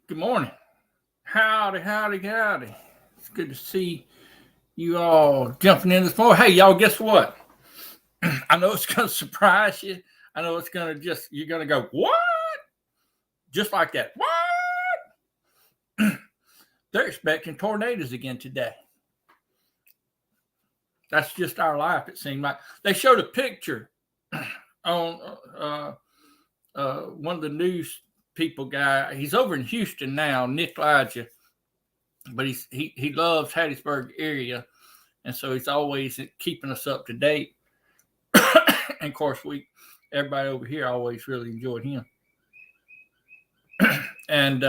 Good morning. Howdy, howdy, howdy. It's good to see you all jumping in this morning. Hey, y'all, guess what? I know it's going to surprise you. I know it's going to you're going to go, what? Just like that. What? They're expecting tornadoes again today. That's just our life, it seemed like. They showed a picture on one of the news people guy. He's over in Houston now, Nick Elijah, but he loves Hattiesburg area, and so he's always keeping us up to date. And of course, everybody over here always really enjoyed him. And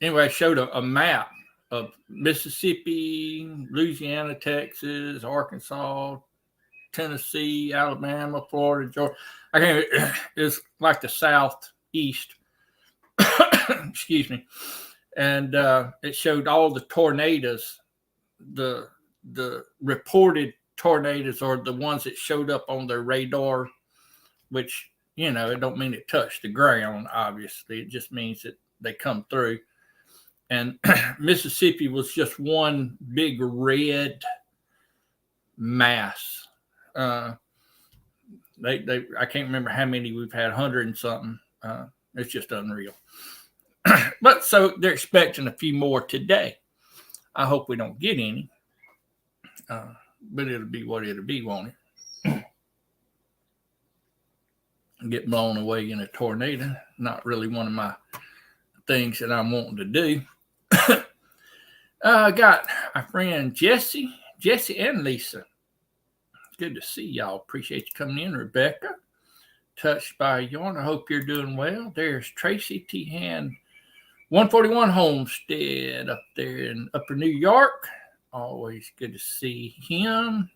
anyway, I showed a map of Mississippi, Louisiana, Texas, Arkansas, Tennessee, Alabama, Florida, Georgia. It's like the southeast. Excuse me. And it showed all the tornadoes, the reported tornadoes, or the ones that showed up on their radar, which, it don't mean it touched the ground, obviously. It just means that they come through. And Mississippi was just one big red mass. I can't remember how many we've had, 100 and something. It's just unreal. But so they're expecting a few more today. I hope we don't get any. But it'll be what it'll be, won't it? Get blown away in a tornado. Not really one of my things that I'm wanting to do. I got my friend Jesse and Lisa. Good to see y'all. Appreciate you coming in, Rebecca. Touched by Yarn. I hope you're doing well. There's Tracy T. Hand, 141 Homestead up there in Upper New York. Always good to see him.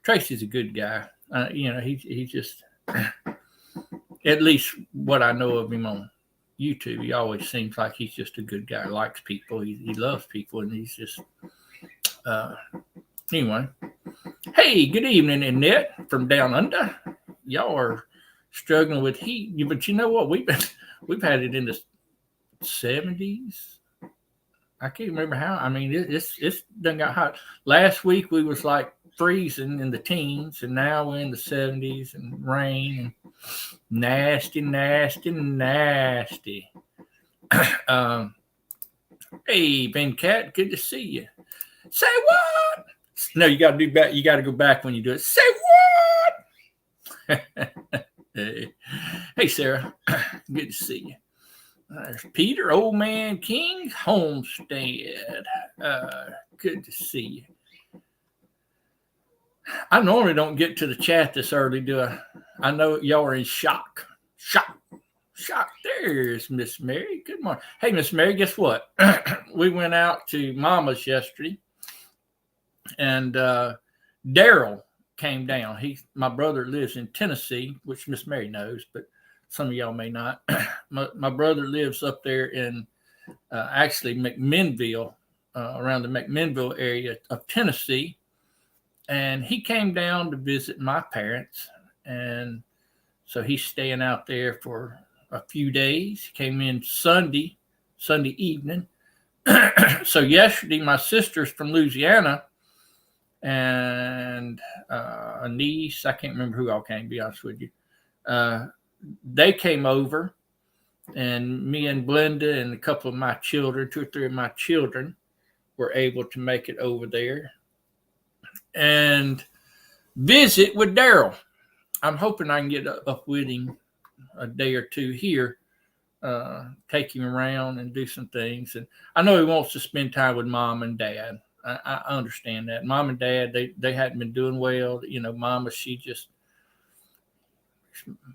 Tracy's a good guy. He's just, at least what I know of him on YouTube, he always seems like he's just a good guy. Likes people. He loves people, and he's just, anyway. Hey, good evening, Annette from down under. Y'all are struggling with heat, but you know what? We've had it in the 70s. I can't remember how. I mean, it's done got hot. Last week we was like freezing in the teens, and now we're in the 70s and rain and nasty. Hey, Ben Cat, good to see you. Say what? No, you got to do back. You got to go back when you do it. Say what? Hey, Sarah, good to see you. There's Peter, Old Man King, Homestead. Good to see you. I normally don't get to the chat this early, do I? I know y'all are in shock. There's Miss Mary. Good morning. Hey, Miss Mary, guess what? We went out to Mama's yesterday, and Daryl came down. My brother lives in Tennessee, which Miss Mary knows, but some of y'all may not. My brother lives up there in actually McMinnville, around the McMinnville area of Tennessee. And he came down to visit my parents. And so he's staying out there for a few days. He came in Sunday evening. So yesterday, my sister's from Louisiana, and a niece, I can't remember who all came, to be honest with you. They came over, and me and Glenda and a couple of my children, 2 or 3 of my children, were able to make it over there and visit with Daryl. I'm hoping I can get up with him a day or two here, take him around and do some things. And I know he wants to spend time with Mom and Dad. I understand that. Mom and Dad, they hadn't been doing well.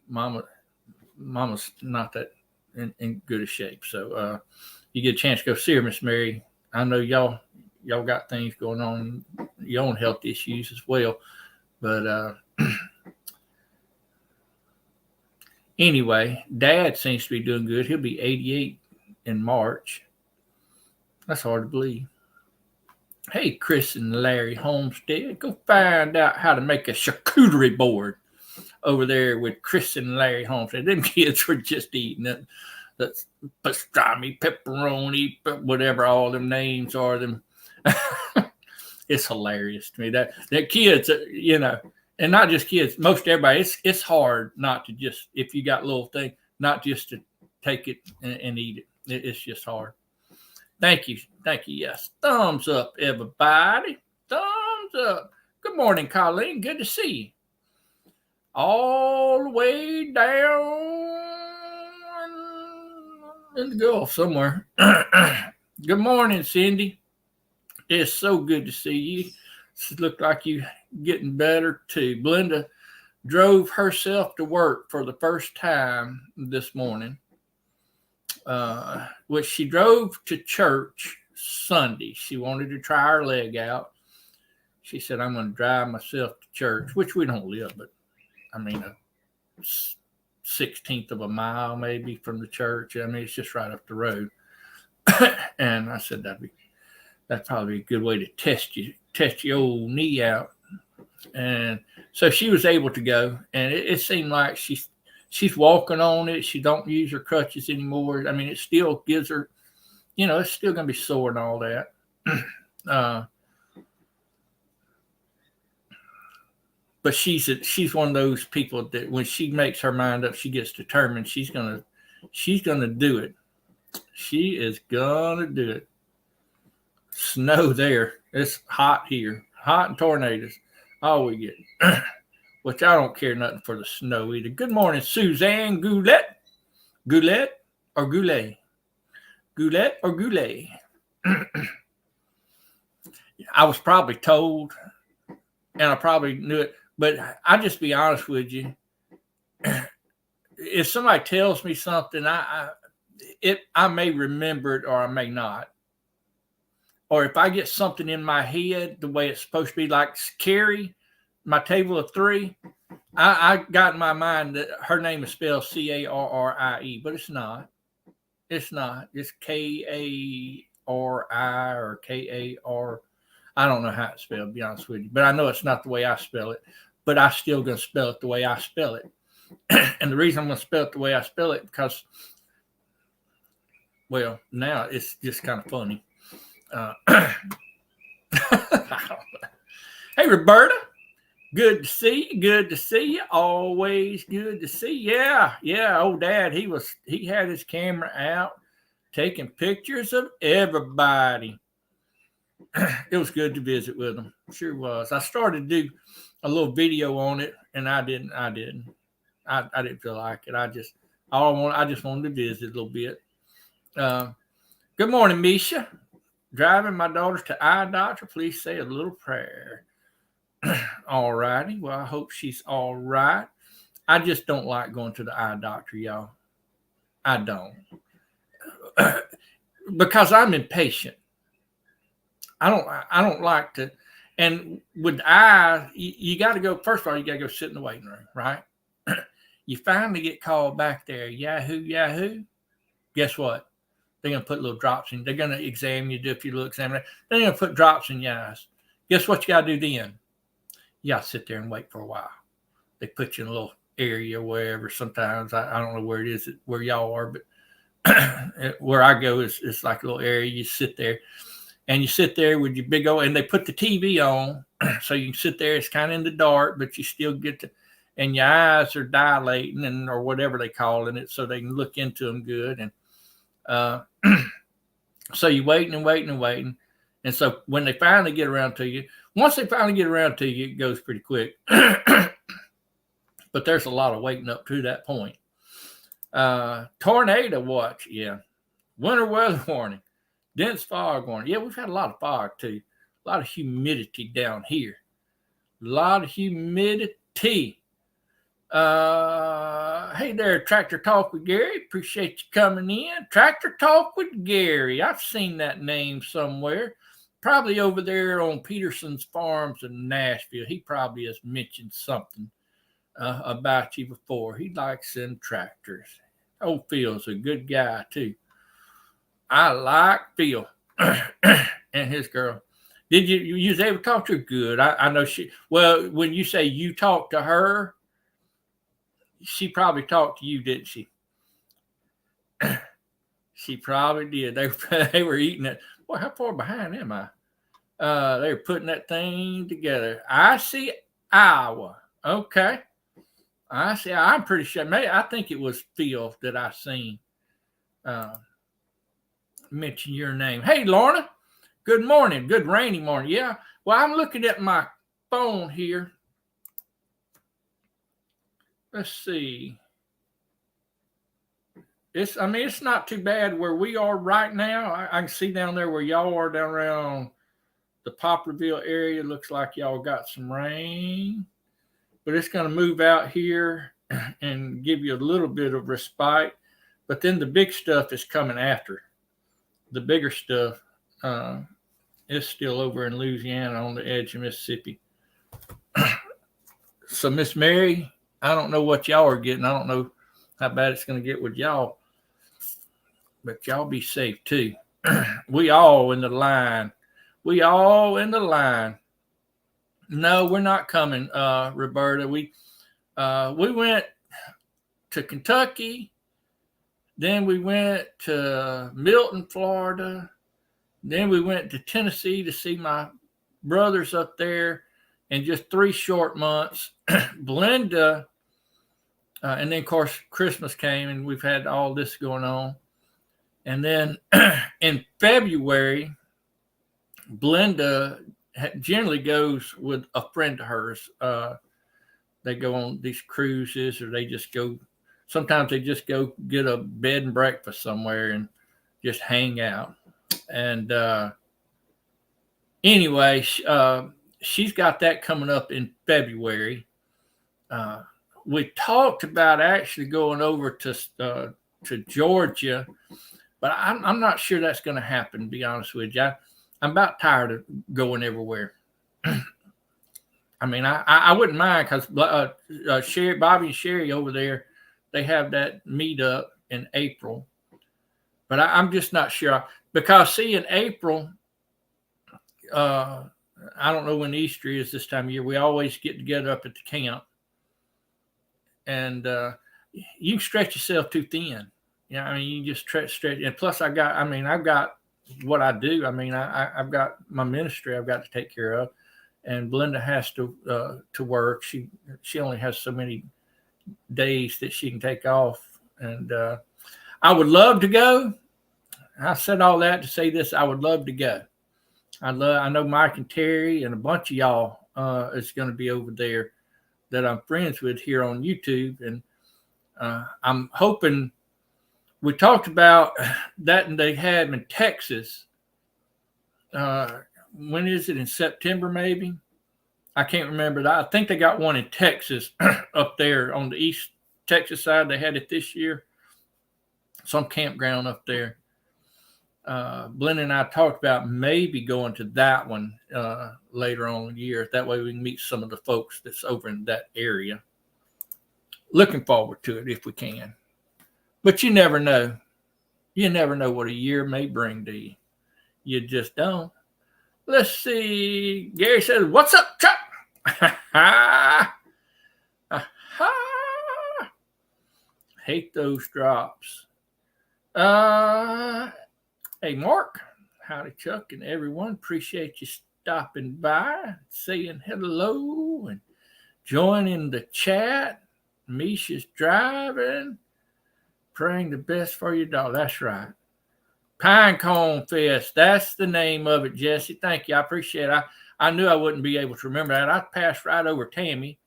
Mama, Mama's not that in good a shape. So you get a chance to go see her, Miss Mary. I know y'all got things going on, your own health issues as well. But anyway, Dad seems to be doing good. He'll be 88 in March. That's hard to believe. Hey, Chris and Larry Homestead, go find out how to make a charcuterie board. over there with Chris and Larry Holmes. And them kids were just eating it. That's pastrami, pepperoni, whatever all them names are. Them, it's hilarious to me that kids, and not just kids, most everybody. It's hard not to just, if you got little thing, not just to take it and eat it. It's just hard. Thank you. Yes, thumbs up, everybody. Thumbs up. Good morning, Colleen. Good to see you. All the way down in the Gulf somewhere. Good morning, Cindy. It's so good to see you. It looked like you getting better too. Belinda drove herself to work for the first time this morning, which she drove to church Sunday. She wanted to try her leg out. She said, I'm going to drive myself to church, which we don't live, but I mean, a 16th of a mile maybe from the church. I mean, it's just right up the road. And I said, that'd probably be a good way to test your old knee out. And so she was able to go, and it seemed like she's walking on it. She don't use her crutches anymore. I mean, it still gives her, it's still going to be sore and all that. But she's one of those people that when she makes her mind up, she gets determined. She's gonna do it. She is gonna do it. Snow there. It's hot here. Hot and tornadoes. All we get. Which I don't care nothing for the snow either. Good morning, Suzanne Goulet. Goulet or Goulet? Goulet or Goulet? I was probably told, and I probably knew it. But I'll just be honest with you. If somebody tells me something, I may remember it or I may not. Or if I get something in my head the way it's supposed to be, like Carrie, my table of three, I got in my mind that her name is spelled Carrie, but it's not. It's not. It's Kari or Kar. I don't know how it's spelled, to be honest with you. But I know it's not the way I spell it. But I'm still going to spell it the way I spell it. And the reason I'm going to spell it the way I spell it, because, well, now it's just kind of funny. Hey, Roberta. Good to see you. Good to see you. Always good to see you. Yeah. Old Dad, he had his camera out taking pictures of everybody. It was good to visit with him. Sure was. I started to do a little video on it, and I didn't feel like it. I just wanted to visit a little bit. Good morning, Misha. Driving my daughters to eye doctor. Please say a little prayer. All righty. Well, I hope she's all right. I just don't like going to the eye doctor, y'all. I don't. Because I'm impatient. I don't like to, and with the eye, you got to go, first of all, you got to go sit in the waiting room, right? You finally get called back there, Yahoo. Guess what? They're going to put little drops in. They're going to examine you, do a few little examinations. They're going to put drops in your eyes. Guess what you got to do then? You got to sit there and wait for a while. They put you in a little area wherever. Sometimes, I don't know where it is, where y'all are, but where I go is like a little area. You sit there. And you sit there with your big old, and they put the TV on, so you can sit there. It's kind of in the dark, but you still get to, and your eyes are dilating or whatever they call it, so they can look into them good. And so you're waiting. And so when they finally get around to you, once they finally get around to you, it goes pretty quick. But there's a lot of waiting up to that point. Tornado watch, yeah. Winter weather warning. Dense fog warning. Yeah, we've had a lot of fog too. A lot of humidity down here. A lot of humidity. Hey there, Tractor Talk with Gary. Appreciate you coming in. Tractor Talk with Gary. I've seen that name somewhere. Probably over there on Peterson's Farms in Nashville. He probably has mentioned something about you before. He likes them tractors. Old Phil's a good guy too. I like Phil and his girl. Did you ever talk to her? Good. I know she. Well, when you say you talked to her, She probably talked to you, didn't she? She probably did. They were eating it. Boy, how far behind am I? They were putting that thing together. I see Iowa. Okay. I see. I'm pretty sure. Maybe I think it was Phil that I seen mention your name. Hey, Lorna. Good morning. Good rainy morning. Yeah. Well, I'm looking at my phone here. Let's see. It's not too bad where we are right now. I can see down there where y'all are down around the Poplarville area. Looks like y'all got some rain, but it's going to move out here and give you a little bit of respite. But then the big stuff is coming after. The bigger stuff is still over in Louisiana on the edge of Mississippi. So, Miss Mary, I don't know what y'all are getting. I don't know how bad it's going to get with y'all, but y'all be safe too. We all in the line. We all in the line. No, we're not coming, Roberta. We went to Kentucky, then we went to Milton, Florida, then we went to Tennessee to see my brothers up there in just 3 short months. Belinda, and then of course Christmas came and we've had all this going on. And then in February, Belinda generally goes with a friend of hers. They go on these cruises, or they just go. Sometimes they just go get a bed and breakfast somewhere and just hang out. And anyway, she's got that coming up in February. We talked about actually going over to Georgia, but I'm not sure that's going to happen, to be honest with you. I'm about tired of going everywhere. I mean, I wouldn't mind because Bobby and Sherry over there, they have that meetup in April. But I'm just not sure. Because, see, in April, I don't know when Easter is this time of year. We always get together up at the camp. And you can stretch yourself too thin. Yeah, I mean, you just stretch. And plus, I've got what I do. I mean, I've got my ministry I've got to take care of. And Belinda has to work. She only has so many days that she can take off. And I would love to go. I said all that to say this. I would love to go. I know Mike and Terry and a bunch of y'all is going to be over there that I'm friends with here on YouTube. And I'm hoping, we talked about that, and they had them in Texas. When is it? In September, maybe? I can't remember. I think they got one in Texas up there on the East Texas side. They had it this year. Some campground up there. Glenn and I talked about maybe going to that one later on in the year. That way we can meet some of the folks that's over in that area. Looking forward to it if we can. But you never know. You never know what a year may bring to you. You just don't. Let's see. Gary says, "What's up, Chuck?" Hate those drops. Hey, Mark. Howdy, Chuck, and everyone. Appreciate you stopping by, saying hello, and joining the chat. Misha's driving. Praying the best for your dog. That's right. Pinecone Fest. That's the name of it, Jesse. Thank you. I appreciate it. I knew I wouldn't be able to remember that. I passed right over Tammy,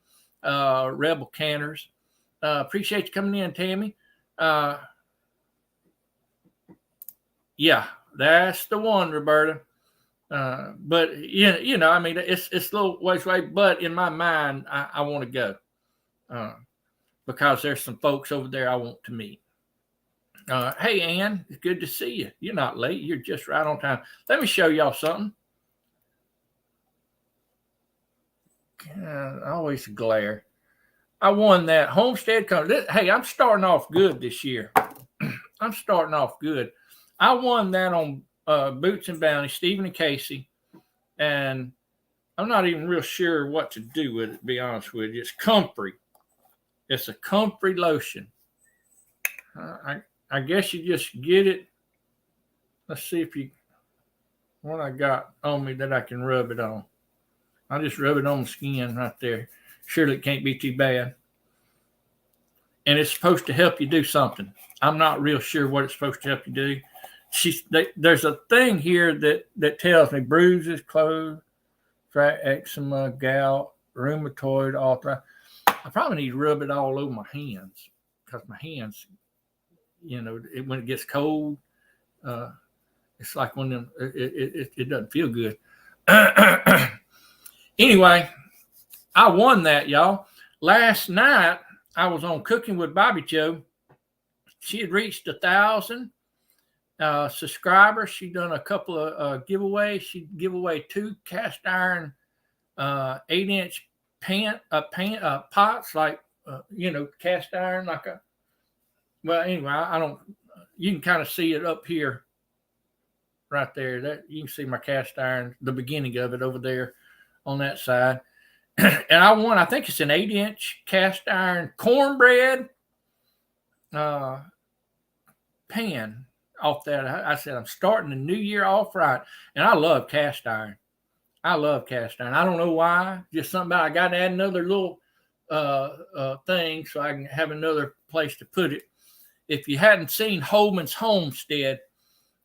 Rebel Canners. Appreciate you coming in, Tammy. Yeah, that's the one, Roberta. But you know, I mean, it's a little ways away. But in my mind, I want to go because there's some folks over there I want to meet. Hey, Ann, it's good to see you. You're not late. You're just right on time. Let me show y'all something. I always glare. I won that Homestead Company. Hey, I'm starting off good this year. I'm starting off good. I won that on Boots and Bounty, Stephen and Casey, and I'm not even real sure what to do with it, to be honest with you. It's Comfrey. It's a comfrey lotion. I guess you just get it. Let's see if you what I got on me that I can rub it on. I'll just rub it on the skin right there. Surely it can't be too bad. And it's supposed to help you do something. I'm not real sure what it's supposed to help you do. There's a thing here that tells me bruises, clothes, eczema, gout, rheumatoid arthritis. I probably need to rub it all over my hands because my hands, when it gets cold, it's like one of them. It doesn't feel good. Anyway, I won that, y'all. Last night I was on Cooking with Bobby Joe. She had reached 1,000 subscribers. She done a couple of giveaways. She give away 2 cast iron 8-inch pots, like cast iron, like a. Well, anyway, I don't. You can kind of see it up here, right there. That you can see my cast iron, the beginning of it over there on that side. And I won. I think it's an 8-inch cast iron cornbread pan off that. I said I'm starting the new year off right, and I love cast iron. I love cast iron. I don't know why. Just something about I got to add another little thing so I can have another place to put it. If you hadn't seen Holman's Homestead,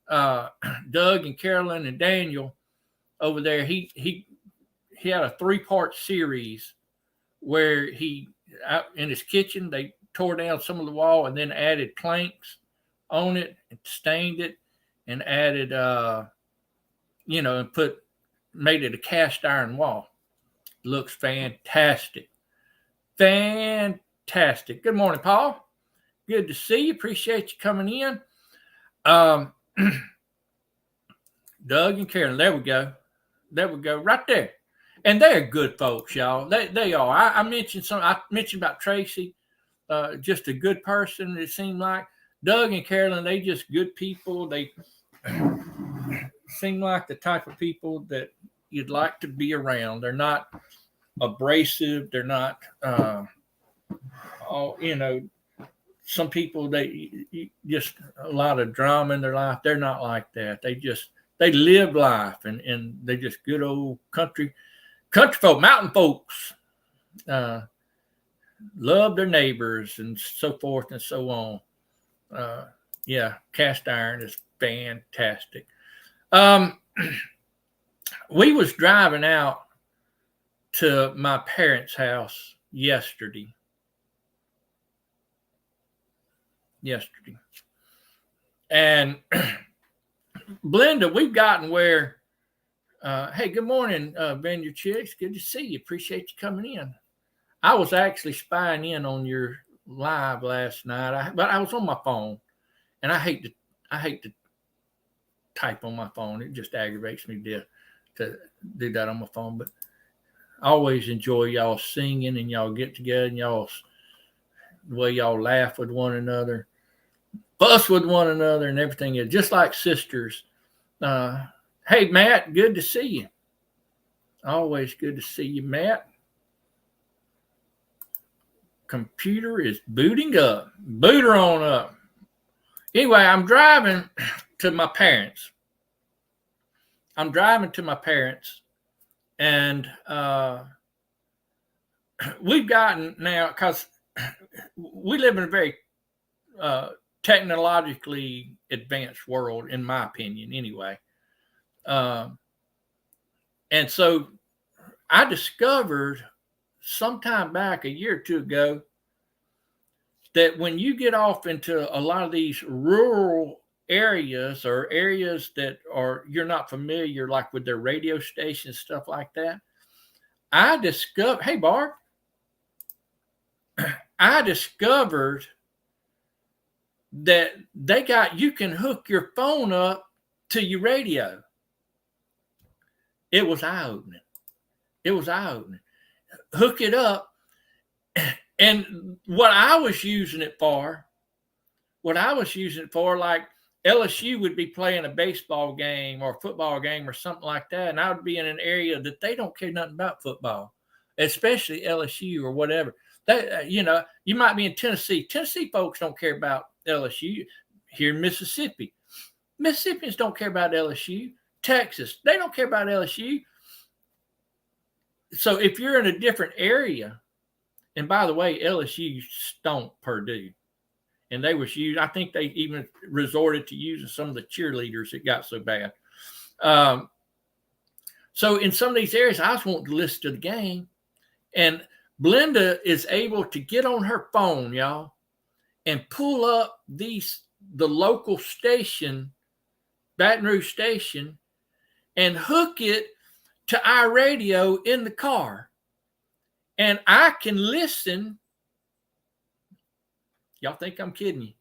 Doug and Carolyn and Daniel over there, he had a 3-part series where he out in his kitchen they tore down some of the wall and then added planks on it and stained it and added and made it a cast iron wall. Looks fantastic. Fantastic. Good morning, Paul. Good to see you. Appreciate you coming in. Doug and Carolyn, there we go. There we go. Right there. And they're good folks, y'all. They are. I mentioned about Tracy, just a good person, it seemed like. Doug and Carolyn, they just good people. They seem like the type of people that you'd like to be around. They're not abrasive. They're not, some people, they just a lot of drama in their life. They're not like that. They live life and they just good old country folk, mountain folks, love their neighbors and so forth and so on. Cast iron is fantastic. We was driving out to my parents' house yesterday. And Belinda, we've gotten where, hey, good morning, Vineyard Chicks. Good to see you. Appreciate you coming in. I was actually spying in on your live last night, but I was on my phone, and I hate to type on my phone. It just aggravates me to do that on my phone. But I always enjoy y'all singing and y'all get together and the way y'all laugh with one another, fuss with one another, and everything is just like sisters. Hey, Matt, good to see you. Always good to see you, Matt. Computer is booting up. Boot her on up. Anyway, I'm driving to my parents. And we've gotten now, because we live in a very technologically advanced world, in my opinion, anyway. And so I discovered sometime back a year or two ago that when you get off into a lot of these rural areas or areas that you're not familiar, like with their radio stations, stuff like that, I discovered, hey, Barb, I discovered that you can hook your phone up to your radio. It was eye-opening. Hook it up. And what I was using it for, like LSU would be playing a baseball game or a football game or something like that, and I would be in an area that they don't care nothing about football, especially LSU or whatever. That you might be in Tennessee. Tennessee folks don't care about LSU. Here in Mississippi, Mississippians don't care about LSU. Texas, they don't care about LSU. So if you're in a different area, and by the way, LSU stomped Purdue, and they was used. I think they even resorted to using some of the cheerleaders. It got so bad. So in some of these areas, I was wanting to listen to the game, and Blenda is able to get on her phone, y'all, and pull up the local station, Baton Rouge station, and hook it to our radio in the car. And I can listen. Y'all think I'm kidding you?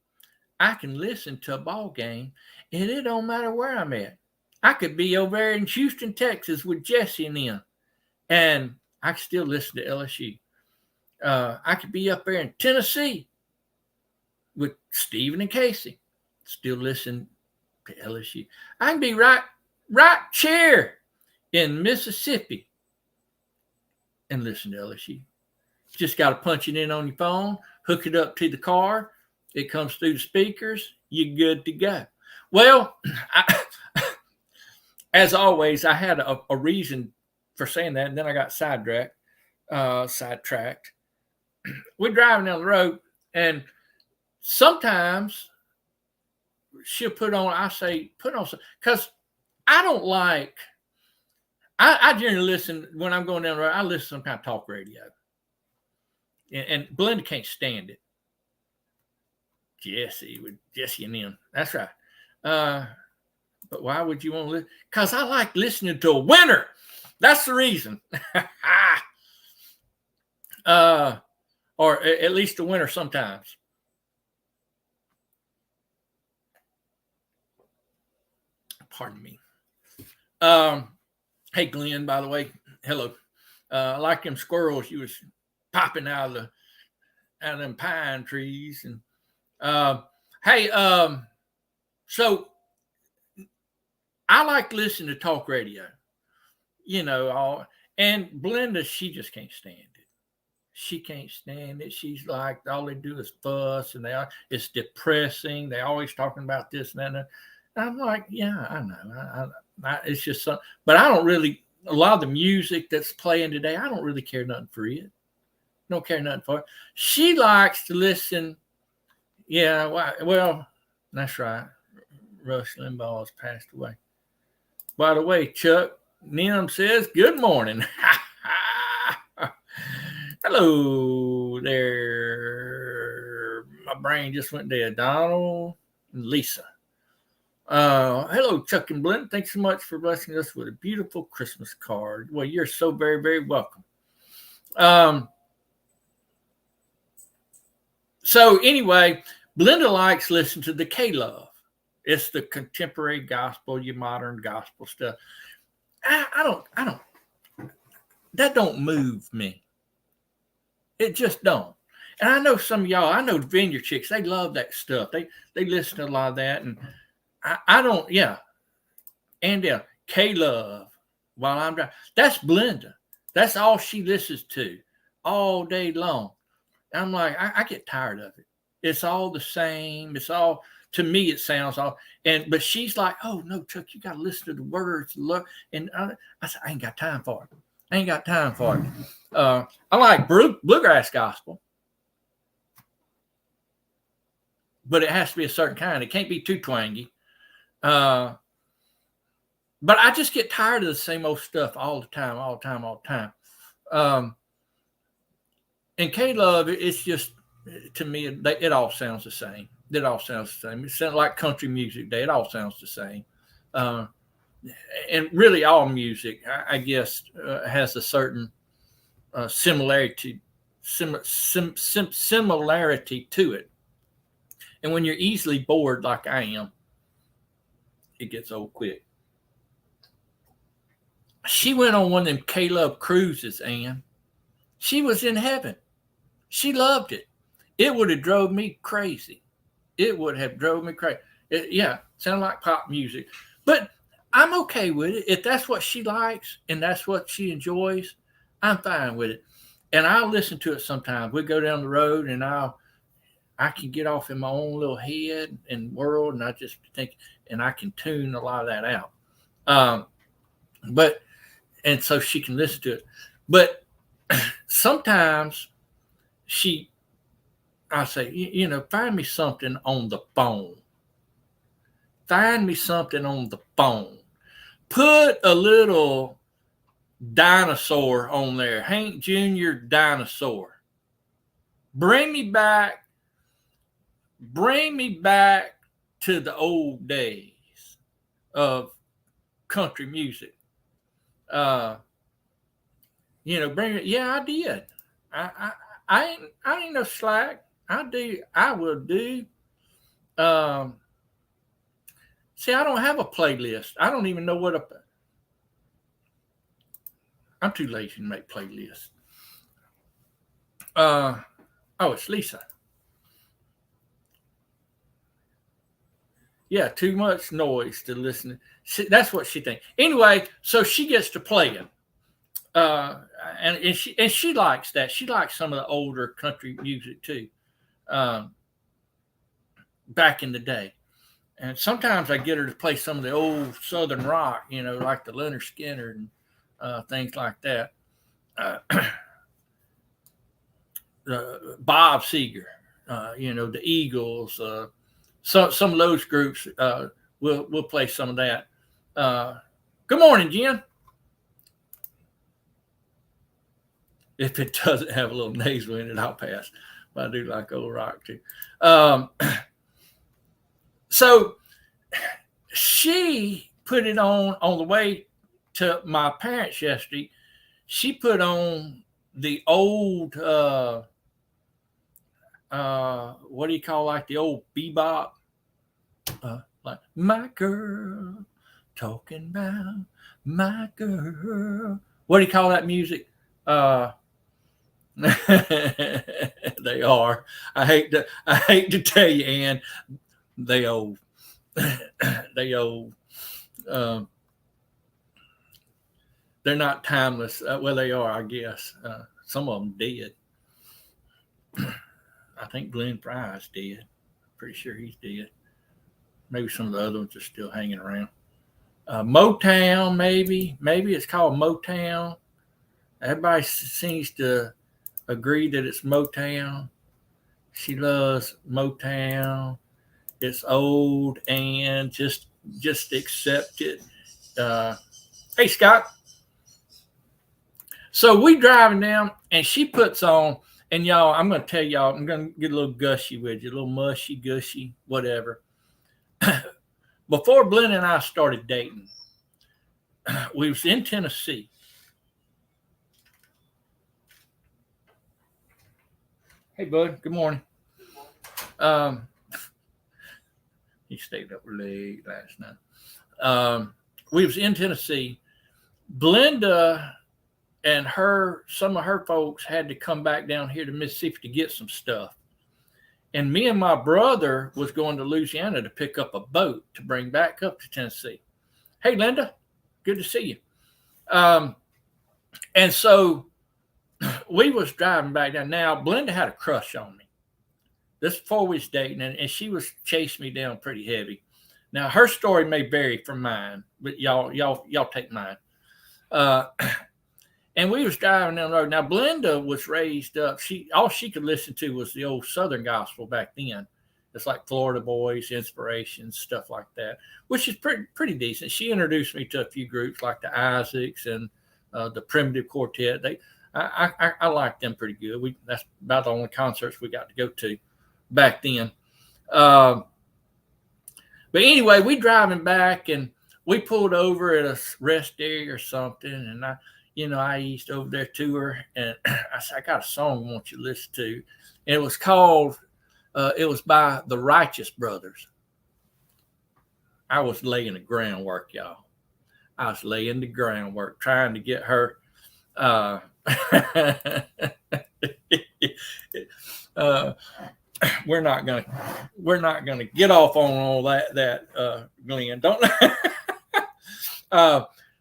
I can listen to a ball game, and it don't matter where I'm at. I could be over there in Houston, Texas with Jesse and them, and I can still listen to LSU. I could be up there in Tennessee with Stephen and Casey, still listen to LSU. I can be right here in Mississippi and listen to LSU. Just got to punch it in on your phone, hook it up to the car. It comes through the speakers. You're good to go. Well, as always, I had a reason for saying that, and then I got sidetracked. We're driving down the road, and sometimes she'll put on some, because I don't like, I generally listen, when I'm going down the road, I listen to some kind of talk radio. And Blenda can't stand it. Jesse and them. That's right. But why would you want to listen? Because I like listening to a winner. That's the reason. Or at least a winner sometimes. Pardon me. Hey, Glenn, by the way, hello. I like them squirrels you was popping out of them pine trees. And so I like listening to talk radio, and Blenda, she just can't stand it. She can't stand it. She's like, all they do is fuss, and it's depressing. They always talking about this and that. And I'm like, yeah, I know. It's just something, but I don't really, a lot of the music that's playing today, I don't really care nothing for it. Don't care nothing for it. She likes to listen. Yeah, well, that's right. Rush Limbaugh has passed away. By the way, Chuck Nim says, good morning. Hello there. My brain just went dead. Donald and Lisa. Hello, Chuck and Blend. Thanks so much for blessing us with a beautiful Christmas card. Well, you're so very, very welcome. So anyway, Blenda likes listening to the K-Love. It's the contemporary gospel, your modern gospel stuff. I don't, that don't move me. It just don't. And I know some of y'all, I know Vineyard Chicks, they love that stuff. They listen to a lot of that. And I don't, yeah. And K-Love while I'm driving. That's Blenda. That's all she listens to all day long. And I'm like, I get tired of it. It's all the same. It's all, to me, it sounds all, but she's like, oh no, Chuck, you got to listen to the words. And I said, I ain't got time for it. I like bluegrass gospel, but it has to be a certain kind. It can't be too twangy. But I just get tired of the same old stuff all the time. And K-Love, it's just, to me, it all sounds the same. It all sounds the same. It sounds like country music day. It all sounds the same. And really all music, I guess, has a certain similarity to it. And when you're easily bored like I am, it gets old quick. She went on one of them K-Love cruises, Ann. She was in heaven. She loved it. It would have drove me crazy. Sound like pop music. But I'm okay with it. If that's what she likes and that's what she enjoys, I'm fine with it. and I'll listen to it sometimes. We go down the road, and I can get off in my own little head and world, and I just think, and I can tune a lot of that out. And so she can listen to it. But sometimes I say, find me something on the phone. Find me something on the phone. Put a little dinosaur on there, Hank Jr. Dinosaur. Bring me back to the old days of country music. Bring it. Yeah, I did. I ain't no slack. I will do. See, I don't have a playlist. I don't even know what I'm too lazy to make playlists. It's Lisa. Yeah, too much noise to listen. That's what she thinks. Anyway, so she gets to playing. And she likes that. She likes some of the older country music too. Back in the day. And sometimes I get her to play some of the old Southern rock, like the Leonard Skinner and things like that. Bob Seger, the Eagles, some of those groups. We'll play some of that. Good morning, Jen. If it doesn't have a little nasal in it, I'll pass. But I do like old rock too. So she put it on the way to my parents yesterday. She put on the old, what do you call, like the old bebop? Like, my girl, talking about my girl. What do you call that music? They are. I hate to tell you, Ann, they old. They old. They're not timeless. Well, they are, I guess. Some of them dead. I think Glenn Fry's dead. Pretty sure he's dead. Maybe some of the other ones are still hanging around. Motown, maybe. Maybe it's called Motown. Everybody seems to agree that it's Motown. She loves Motown. It's old and just accept it. Hey, Scott. So we driving down, and she puts on, and y'all, I'm going to tell y'all, I'm going to get a little gushy with you, a little mushy, gushy, whatever. Before Blenda and I started dating, we was in Tennessee. Hey, bud. Good morning. He stayed up late last night. We was in Tennessee. Blenda and some of her folks had to come back down here to Mississippi to get some stuff. And me and my brother was going to Louisiana to pick up a boat to bring back up to Tennessee. Hey, Linda, good to see you. And so we was driving back down. Now, Blenda had a crush on me. This before we was dating, and she was chasing me down pretty heavy. Now, her story may vary from mine, but y'all take mine. And we was driving down the road. Now, Blenda was raised up. All she could listen to was the old Southern gospel back then. It's like Florida Boys, Inspirations, stuff like that, which is pretty decent. She introduced me to a few groups like the Isaacs and the Primitive Quartet. I liked them pretty good. That's about the only concerts we got to go to back then. But anyway, we driving back, and we pulled over at a rest area or something, and I eased over there to her, and I said, I got a song I want you to listen to. And it was called, it was by the Righteous Brothers. I was laying the groundwork, y'all. I was laying the groundwork, trying to get her. We're not gonna get off on all that, Glenn. Don't.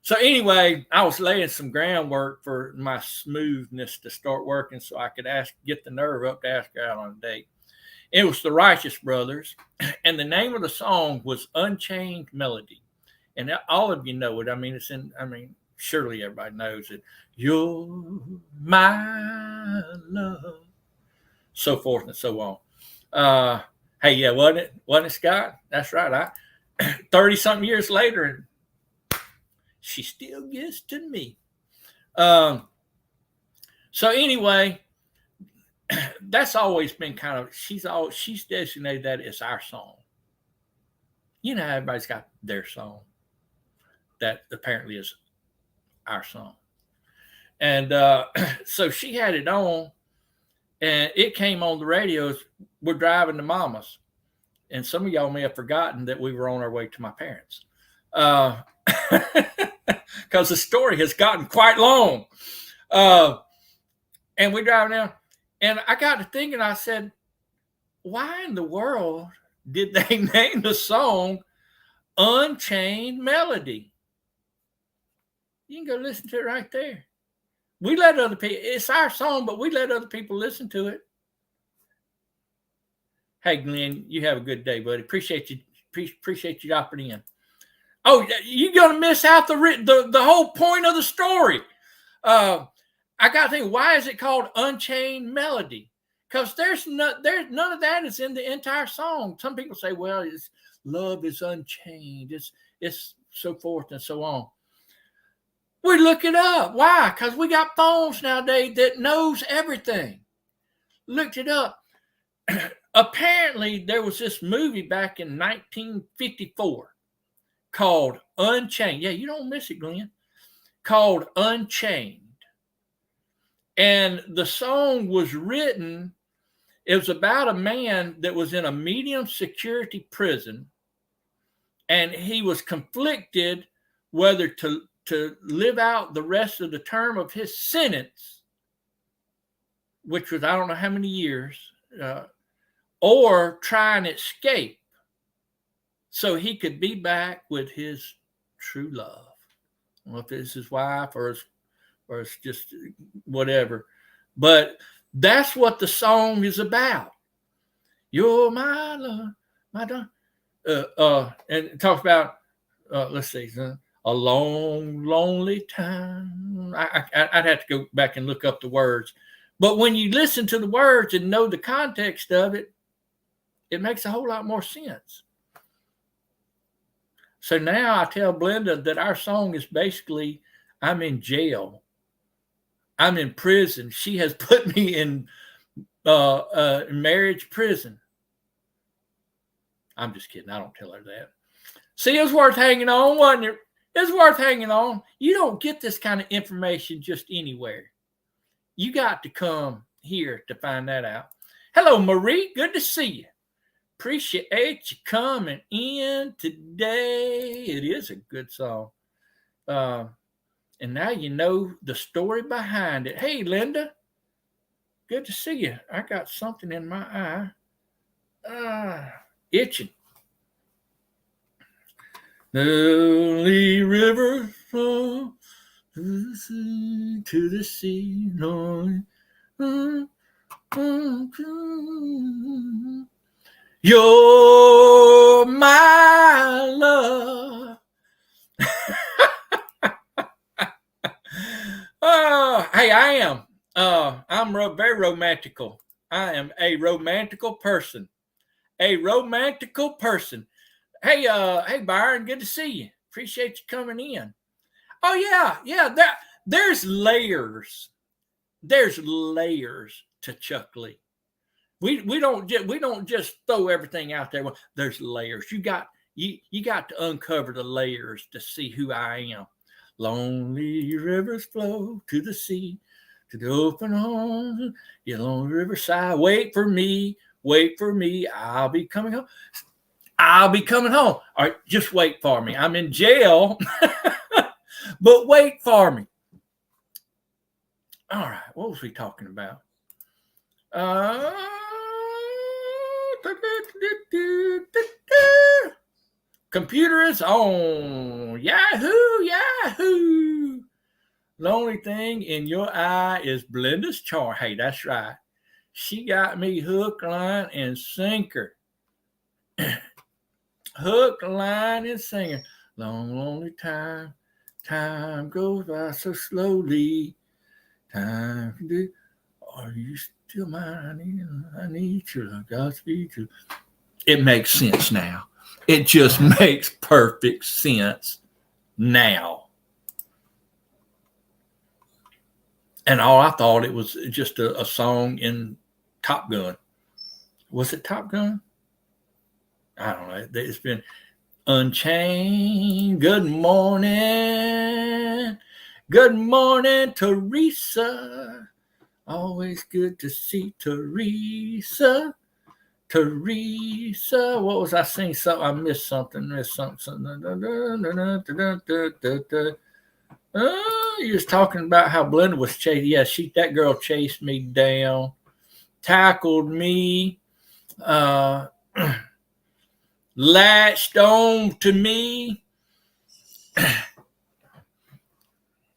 So anyway, I was laying some groundwork for my smoothness to start working, so I could get the nerve up to ask her out on a date. It was the Righteous Brothers, and the name of the song was Unchained Melody. And all of you know it. I mean, surely everybody knows it. You're my love, so forth and so on. Hey, yeah, wasn't it, Scott? That's right. 30-something years later, and she still gets to me. So anyway, that's always been kind of, she's designated that as our song. You know, everybody's got their song that apparently is our song. And so she had it on, and it came on the radios. We're driving to Mama's. And some of y'all may have forgotten that we were on our way to my parents. Because the story has gotten quite long. And we're driving down. And I got to thinking, I said, why in the world did they name the song Unchained Melody? You can go listen to it right there. We let other people, it's our song, but we let other people listen to it. Hey, Glenn, you have a good day, buddy. Appreciate you dropping in. Oh, you're going to miss out the whole point of the story. I got to think, why is it called Unchained Melody? Because there's none of that is in the entire song. Some people say, well, it's love is unchained. It's so forth and so on. We look it up. Why? Because we got phones nowadays that knows everything. Looked it up. Apparently, there was this movie back in 1954 called Unchained. Yeah, you don't miss it, Glenn. Called Unchained. And the song was written, it was about a man that was in a medium security prison, and he was conflicted whether to live out the rest of the term of his sentence, which was I don't know how many years, or try and escape so he could be back with his true love. I don't know if it's his wife or it's just whatever. But that's what the song is about. You're my love, my darling. And it talks about, let's see, a long, lonely time. I'd have to go back and look up the words. But when you listen to the words and know the context of it, it makes a whole lot more sense. So now I tell Blenda that our song is basically, I'm in jail. I'm in prison. She has put me in marriage prison. I'm just kidding. I don't tell her that. See, it was worth hanging on, wasn't it? It's worth hanging on. You don't get this kind of information just anywhere. You got to come here to find that out. Hello, Marie. Good to see you. Appreciate you coming in today. It is a good song. And now you know the story behind it. Hey, Linda. Good to see you. I got something in my eye. Itching. The only river flows to the sea. You're my love. Hey, I am. I'm very romantical. I am a romantical person. A romantical person. Hey, Byron, good to see you. Appreciate you coming in. Oh yeah. There's layers. There's layers to Chuck Lee. We don't just throw everything out there. There's layers. You got to uncover the layers to see who I am. Lonely rivers flow to the sea, to the open arms, the lonely riverside. Wait for me. I'll be coming home. All right, just wait for me. I'm in jail, but wait for me. All right, what was we talking about? Computer is on. Yahoo, Yahoo. The only thing in your eye is Blenda's charm. Hey, that's right. She got me hook, line, and sinker. Hook, line, and sinker. Long, lonely time. Time goes by so slowly. Time to are you still mine? I need you. Godspeed to. It makes sense now. It just makes perfect sense now. And all I thought it was just a song in Top Gun. Was it Top Gun? I don't know. It's been Unchained. Good morning. Good morning, Teresa. Always good to see Teresa. Teresa, what was I saying? Something I missed something. You was talking about how Blenda was chasing. Yeah, that girl chased me down, tackled me, latched on to me,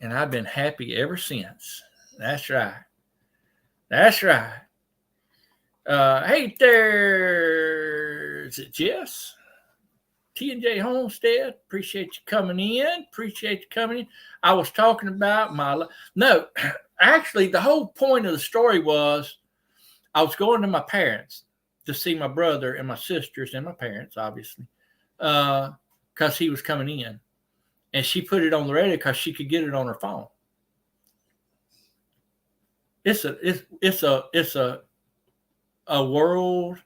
and I've been happy ever since. That's right. That's right. Hey there, is it Jess? T&J Homestead, appreciate you coming in. I was talking about no, actually the whole point of the story was I was going to my parents to see my brother and my sisters and my parents, obviously, because he was coming in. And she put it on the radio because she could get it on her phone. It's a world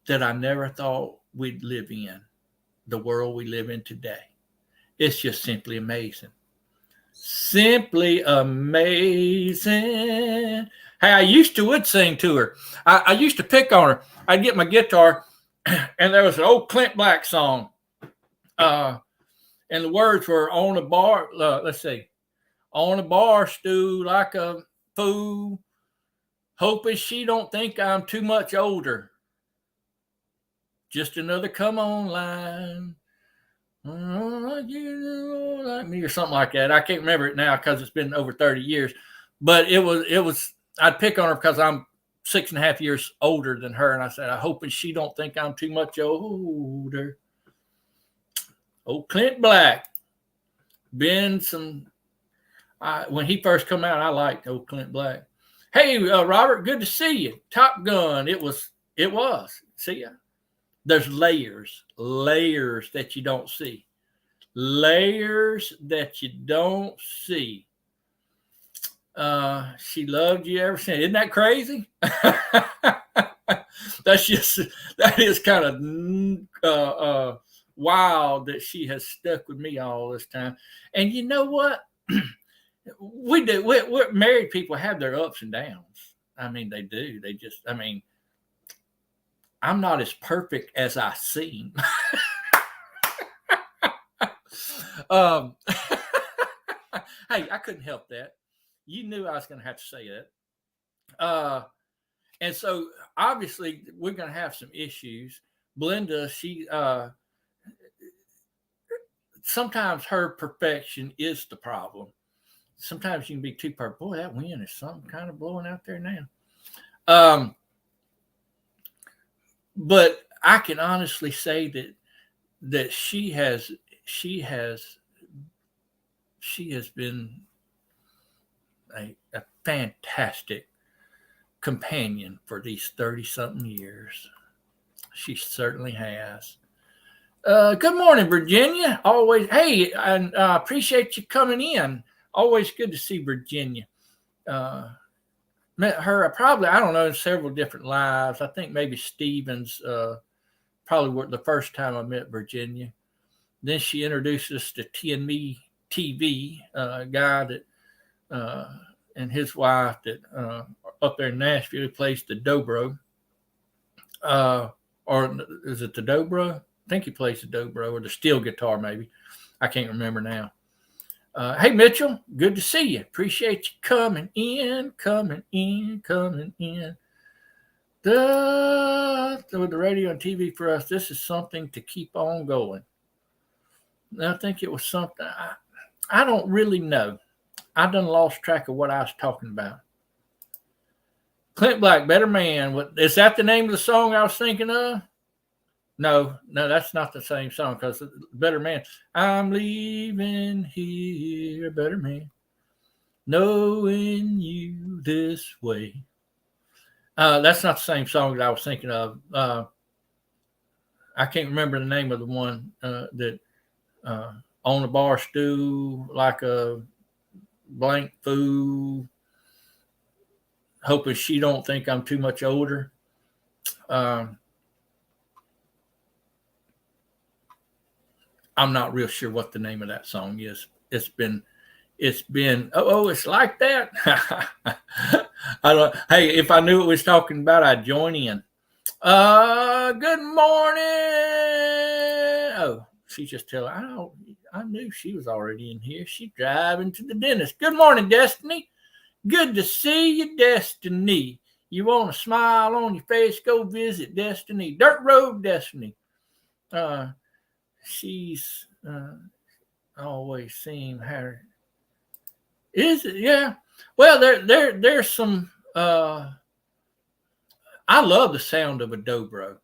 that I never thought we'd live in, the world we live in today. It's just simply amazing. Simply amazing. Hey, I used to would sing to her. I used to pick on her. I'd get my guitar, and there was an old Clint Black song. And the words were on a bar, let's see, on a bar stool like a fool, hoping she don't think I'm too much older. Just another come on line. Like me or something like that. I can't remember it now because it's been over 30 years. But it was I'd pick on her because I'm 6.5 years older than her. And I said, I hoping she don't think I'm too much older. Old Clint Black. Been some when he first come out, I liked old Clint Black. Hey, Robert, good to see you. Top Gun. It was. See ya. There's layers that you don't see. Layers that you don't see. She loved you ever since. Isn't that crazy? That is kind of wild that she has stuck with me all this time. And you know what? We're married people have their ups and downs. I mean, they do. I'm not as perfect as I seem. Hey, I couldn't help that. You knew I was going to have to say that. And so obviously we're going to have some issues. Blenda, she sometimes her perfection is the problem. Sometimes you can be too perfect. Boy, that wind is something kind of blowing out there now. But I can honestly say that she has been a fantastic companion for these 30-something years. She certainly has. Good morning, Virginia. Always, hey, and appreciate you coming in. Always good to see Virginia. Met her probably, I don't know, in several different lives. I think maybe Stevens probably were the first time I met Virginia. Then she introduced us to T&Me TV, a guy that and his wife that up there in Nashville plays the dobro. Or is it the dobro? I think he plays the dobro or the steel guitar, maybe. I can't remember now. Hey, Mitchell, good to see you. Appreciate you coming in. With the radio and TV for us, this is something to keep on going. I think it was something. I don't really know. I done lost track of what I was talking about. Clint Black, Better Man. Is that the name of the song I was thinking of? No, that's not the same song because Better Man. I'm leaving here, better man, knowing you this way. That's not the same song that I was thinking of. I can't remember the name of the one that on a bar stool like a blank fool, hoping she don't think I'm too much older. I'm not real sure what the name of that song is. It's been it's like that. I don't. Hey, if I knew what we was talking about, I'd join in. Good morning. Oh, she's just telling. I knew she was already in here. She's driving to the dentist. Good morning, Destiny. Good to see you, Destiny. You want a smile on your face? Go visit Destiny. Dirt Road Destiny. She's always seen her. Is it? Yeah. Well, there's some. I love the sound of a dobro.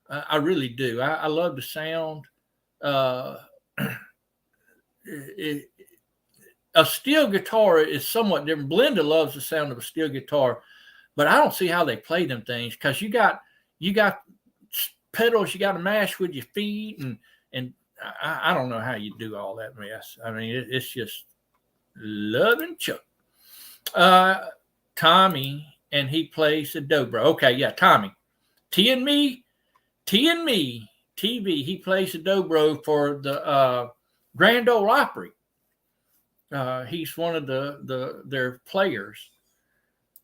I really do. I love the sound. A steel guitar is somewhat different. Belinda loves the sound of a steel guitar, but I don't see how they play them things because you got pedals you got to mash with your feet and I don't know how you do all that mess. I mean, it's just loving Chuck. Tommy, and he plays the dobro. Okay, yeah, Tommy. T and me, TV. He plays the dobro for the Grand Ole Opry. He's one of their players.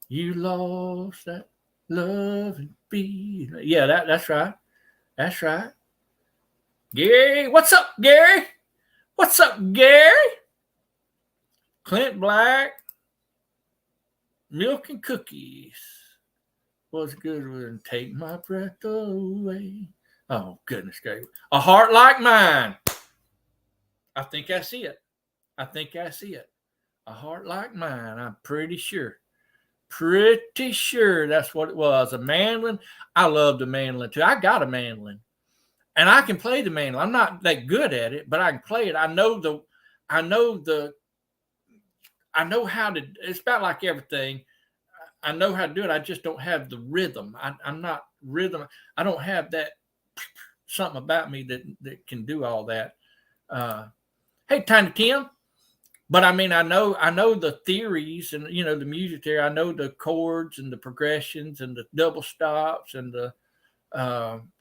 You lost that love and beat. Yeah, that's right. That's right. Gary, what's up, Gary? What's up, Gary? Clint Black, Milk and Cookies. What's good with Take My Breath Away? Oh, goodness gracious. A Heart Like Mine. I think I see it. A Heart Like Mine. I'm pretty sure. Pretty sure that's what it was. A mandolin. I love the mandolin too. I got a mandolin. And I can play the mandolin. I'm not that good at it, but I can play it. I know how to. It's about like everything. I know how to do it. I just don't have the rhythm. I'm not rhythm. I don't have that something about me that can do all that. Hey, Tiny Tim. But I mean, I know the theories and the music theory. I know the chords and the progressions and the double stops and the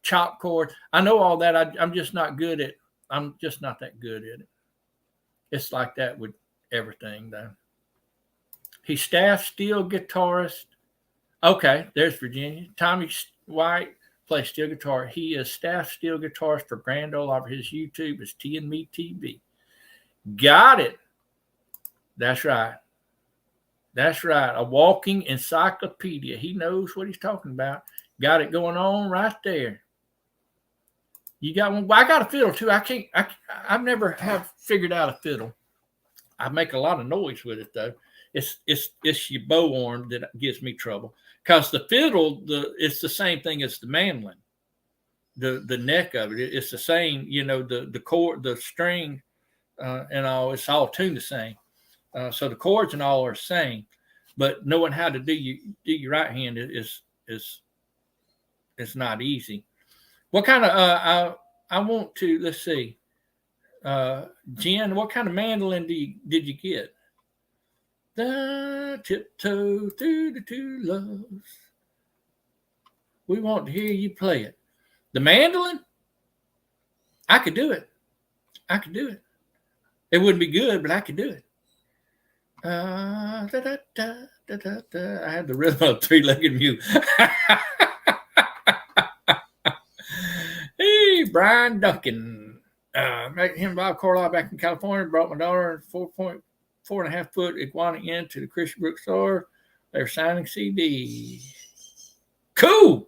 chop chord. I know all that. I'm just not good at. I'm just not that good at it. It's like that with everything, though. He's staff steel guitarist. Okay, there's Virginia. Tommy White plays steel guitar. He is staff steel guitarist for Grand Ole Opry. His YouTube is T and Me TV. Got it. That's right. That's right. A walking encyclopedia. He knows what he's talking about. Got it going on right there. You got one. I got a fiddle too. I've never have figured out a fiddle. I make a lot of noise with it though. It's your bow arm that gives me trouble. Because the fiddle, it's the same thing as the mandolin. The neck of it, it's the same. The chord, the string, and all. It's all tuned the same. So the chords and all are the same, but knowing how to do your right hand is not easy. What kind of I want to let's see, Jen. What kind of mandolin did you get? The tiptoe through the two loves. We want to hear you play it. The mandolin. I could do it. It wouldn't be good, but I could do it. I had the rhythm of three-legged mule. Hey, Brian Duncan. Him and Bob Carlisle back in California brought my daughter a 4.5 foot iguana into the Christian Brook store. They're signing CDs. Cool.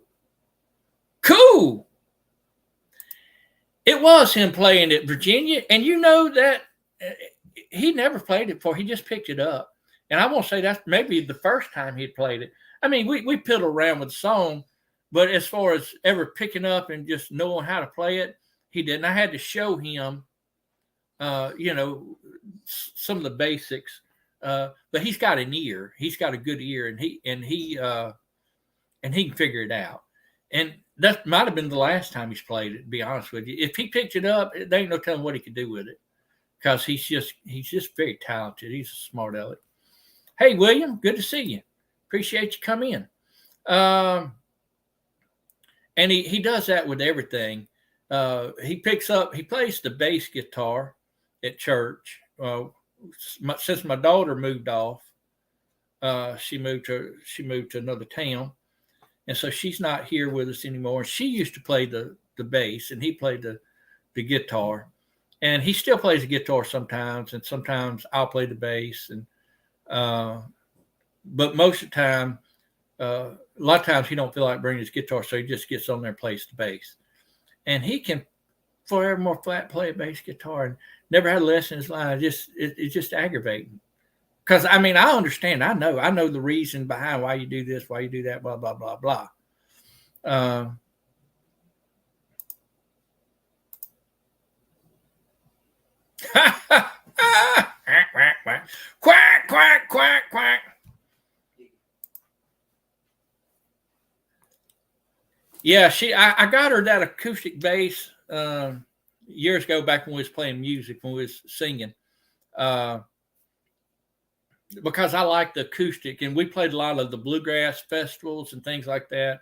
It was him playing at Virginia, and you know that he never played it before. He just picked it up, and I won't say that's maybe the first time he'd played it. I mean, we piddled around with the song, but as far as ever picking up and just knowing how to play it, he didn't. I had to show him, some of the basics. But he's got an ear. He's got a good ear, and he can figure it out. And that might have been the last time he's played it, to be honest with you. If he picked it up, there ain't no telling what he could do with it, because he's just very talented. He's a smart aleck. Hey, William, good to see you. Appreciate you coming in. And he does that with everything. He plays the bass guitar at church. Since my daughter moved off, she moved to another town. And so she's not here with us anymore. She used to play the bass, and he played the guitar. And he still plays the guitar sometimes, and sometimes I'll play the bass. And but most of the time, a lot of times he don't feel like bringing his guitar, so he just gets on there and plays the bass. And he can forevermore flat play a bass guitar, and never had a lesson in his life. It's just aggravating. Because, I mean, I understand. I know the reason behind why you do this, why you do that, blah, blah, blah, blah. Quack, quack, quack, quack. Yeah, I got her that acoustic bass years ago, back when we was playing music, when we was singing. Because I like the acoustic, and we played a lot of the bluegrass festivals and things like that,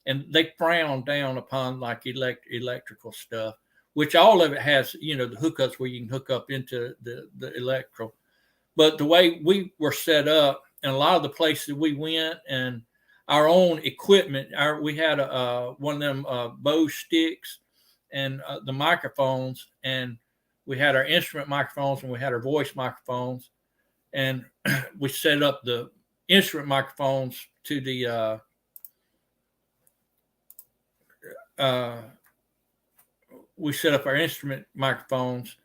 and they frown down upon like electrical stuff, which all of it has, the hookups where you can hook up into the electrical. But the way we were set up, and a lot of the places we went, and our own equipment, we had one of them Bose sticks and the microphones, and we had our instrument microphones, and we had our voice microphones. And we set up the instrument microphones to the we set up our instrument microphones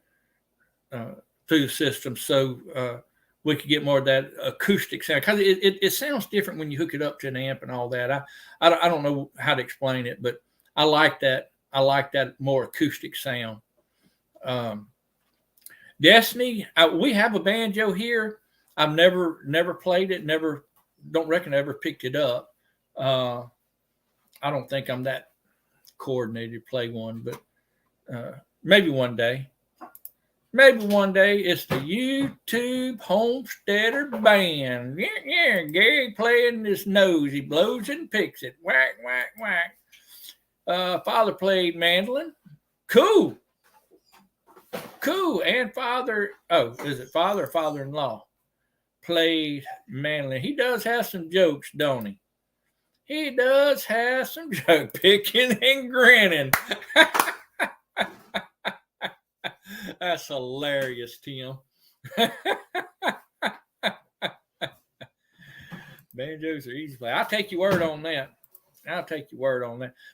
through the system, so we could get more of that acoustic sound, because it sounds different when you hook it up to an amp and all that. I don't know how to explain it, but I like that. I like that more acoustic sound. Destiny, we have a banjo here. I've never played it. Don't reckon I ever picked it up. I don't think I'm that coordinated to play one, but maybe one day. Maybe one day. It's the YouTube Homesteader Band. Yeah, Gary playing his nose. He blows and picks it. Whack, whack, whack. Father played mandolin. Cool. And father, is it father or father-in-law? Played mandolin. He does have some jokes, don't he? He does have some joke picking and grinning. That's hilarious, Tim. Banjos are easy to play. I'll take your word on that.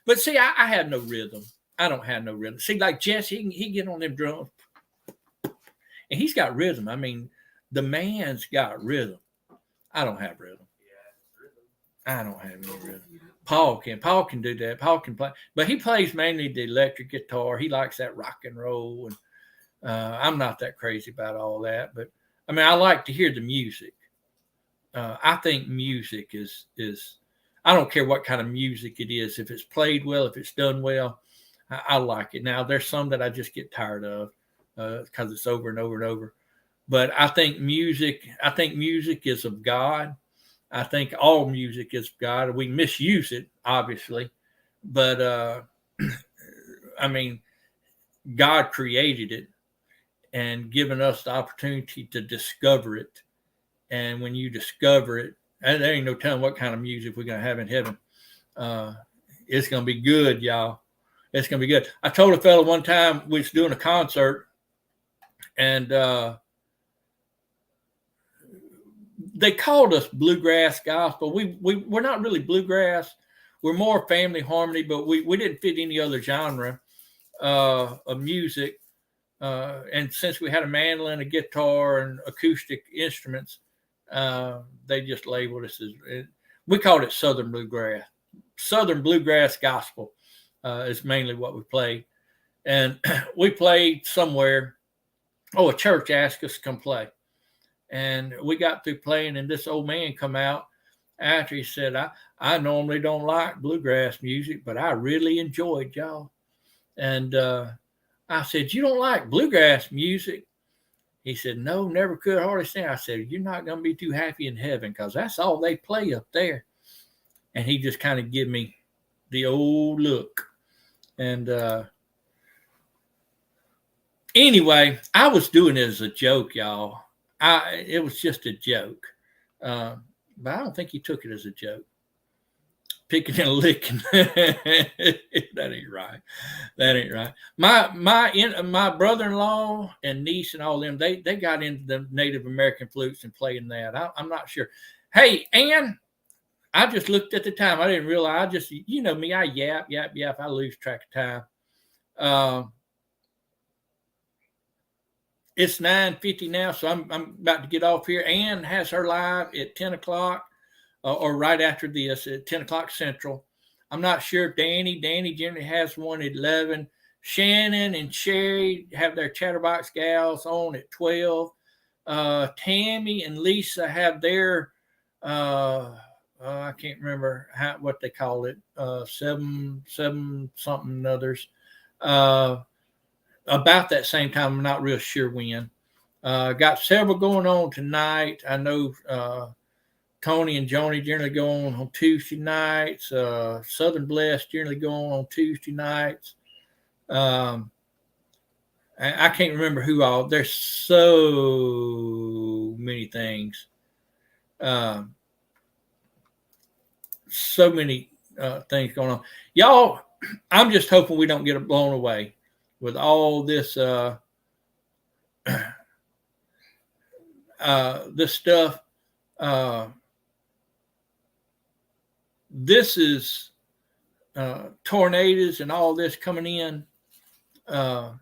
But see, I have no rhythm. I don't have no rhythm. See, like Jesse, he get on them drums, and he's got rhythm. I mean, the man's got rhythm. I don't have rhythm. I don't have any rhythm. Paul can do that. Paul can play, but he plays mainly the electric guitar. He likes that rock and roll, and I'm not that crazy about all that. But I mean, I like to hear the music. I think music is. I don't care what kind of music it is. If it's played well, if it's done well, I like it. Now, there's some that I just get tired of because it's over and over and over. But I think music is of God. I think all music is of God. We misuse it, obviously. But, I mean, God created it and given us the opportunity to discover it. And when you discover it, and there ain't no telling what kind of music we're going to have in heaven. It's going to be good, y'all. It's going to be good. I told a fellow one time we was doing a concert, and they called us bluegrass gospel. We're not really bluegrass. We're more family harmony, but we didn't fit any other genre. of music. And since we had a mandolin, a guitar, and acoustic instruments, they just labeled us as, we called it Southern Bluegrass. Southern Bluegrass Gospel is mainly what we played. And we played somewhere. A church asked us to come play. And we got through playing, and this old man come out after. He said, I normally don't like bluegrass music, but I really enjoyed y'all. And I said, you don't like bluegrass music? He said, no, never could hardly stand. I said, you're not going to be too happy in heaven, because that's all they play up there. And he just kind of give me the old look. And anyway, I was doing it as a joke, y'all. It was just a joke. But I don't think he took it as a joke. Picking and licking. That ain't right. That ain't right. My brother-in-law and niece and all them, they got into the Native American flutes and playing that. I'm not sure. Hey, Ann, I just looked at the time. I didn't realize. I just, you know me, I yap. I lose track of time. It's 9:50 now, so I'm about to get off here. Ann has her live at 10 o'clock. Or right after this at 10 o'clock Central. I'm not sure if Danny generally has one at 11. Shannon and Sherry have their Chatterbox Gals on at 12. Tammy and Lisa have their, I can't remember what they call it, 7 something others. About that same time, I'm not real sure when. Got several going on tonight. I know Tony and Joni generally go on Tuesday nights. Southern Blessed generally go on Tuesday nights. I can't remember who all. There's so many things. So many things going on. Y'all, I'm just hoping we don't get blown away with all this this stuff. This is tornadoes and all this coming in. You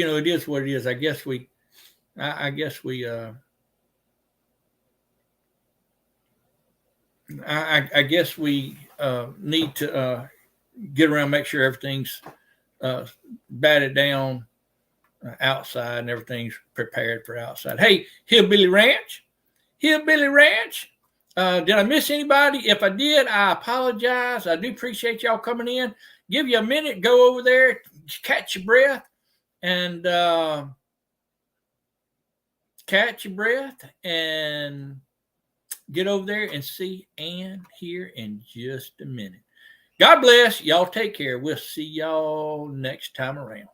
know, it is what it is. I guess we need to get around, make sure everything's batted down outside and everything's prepared for outside. Hey, Hillbilly Ranch. Did I miss anybody? If I did, I apologize. I do appreciate y'all coming in. Give you a minute, go over there, catch your breath, and get over there and see Ann here in just a minute. God bless. Y'all take care. We'll see y'all next time around.